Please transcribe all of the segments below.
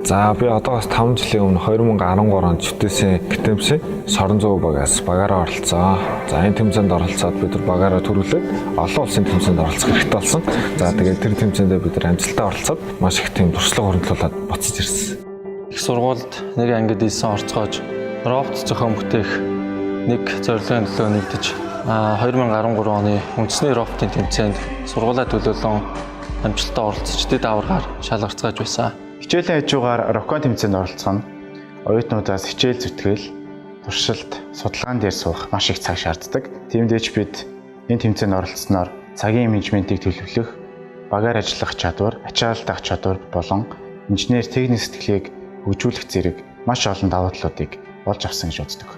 За би одоо бас 5 жилийн өмнө 2013 онд Чүтэсийн Гитэмсийн Шорон зүүн багаас багаараа оролцсон. За энэ тэмцээнд оролцоод бид нар багаараа төрүүлээд олон улсын тэмцээнд оролцох хэрэгтэй болсон. За тэгээд тэр тэмцээндээ бид нар амжилттай оролцоод маш их тийм туршлага хөрөнгөлүүлээд буцаж ирсэн. Их сургуульд нэг ангид ийсэн орцгоож робот зохион бүтээх нэг зорилгын төлөө нэгдэж 2013 оны үндэсний роботын тэмцээнд сургуулаа төлөөлөн амжилттай оролцож дэд аваргаар шалгарцгааж байсан. Хичээлийн хажуугаар рокон тэмцээнд оролцох нь оюутнуудаас хичээл зүтгэл, туршилт, судалгаан дээр суух маш их цаг шаарддаг. Тиймдээч бид энэ тэмцээнд оролцсноор цагийн менежментийг төлөвлөх, багаар ажиллах чадвар, ачаалал дах чадвар болон инженер техник сэтгэлийг хөгжүүлэх зэрэг маш олон давуу талуудыг олж авсан гэж үздэг.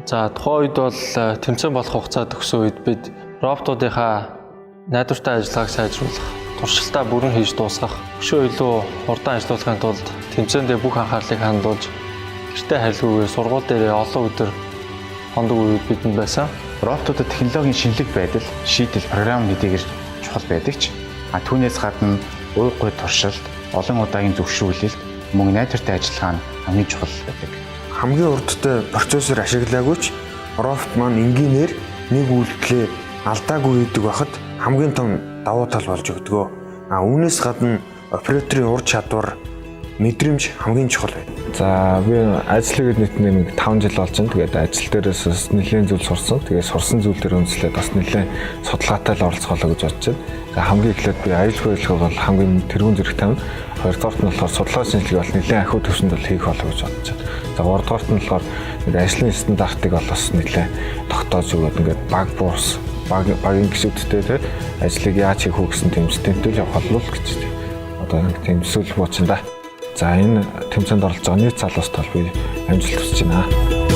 За тухайн үед бол тэмцээн болох хугацаа төгсөн үед бид роботуудынхаа найдвартай ажиллагааг сайжруулах, туршилтаа бүрэн хийж дуусгах, өшөө илүү хурдан ажиллуулахын тулд тэмцээндээ бүх анхаарлыг хандуулж гэртээ харилгүйгээр сургууль дээр олон өдөр хондог үед бидэнд байсан. Роботуудад технологийн шинэлэг байдал, шийдэл, програм гэдгээр чухал байдаг ч түүнээс гадна уйггүй туршилт, олон удаагийн зөвшөөрлөлт, мөн найдвартай ажиллагаа нь хамгийн чухал байдаг. Хамгийн урдтай процессор ашиглаагүй ч робот маань энгийнээр нэг үйлдэлээ алдаагүй хийдэг байхад хамгийн том давуу тал болж өгдөг. Үүнээс гадна операторын ур чадвар, мэдрэмж хамгийн чухал байна. За би ажлыг нэг 5 жил болж байна. Тэгээд ажил дээрээс нэлээд зүйл сурсан. Тэгээд сурсан зүйл дээр үндэслээд бас нэлээд судалгаатай л оролцоолоо гэж бодож байна. За хамгийн эхлээд би аюулгүй ажиллагаа бол хамгийн тэргуун зэрэг тавина. Хоёрдугаарт нь болохоор судалгаа шинжилгээг бол нэлээд ахиу төвшөнд бол хийх болоо гэж бодож байна. За гуравдугаарт нь болохоор ажлын стандартыг бол бас нэлээд тогтоож өгөөд ингээд баг буурс багийн гишүүдтэй те ажлыг яаж хийх үү гэсэн тийм системтэй явах болов гэж тийм. Одоо нэг тийм төсөөлөл бууч энэ да. За энэ тэмцээнд оролцож байгаа нийт залуус тал би амжилт хүсэж байна.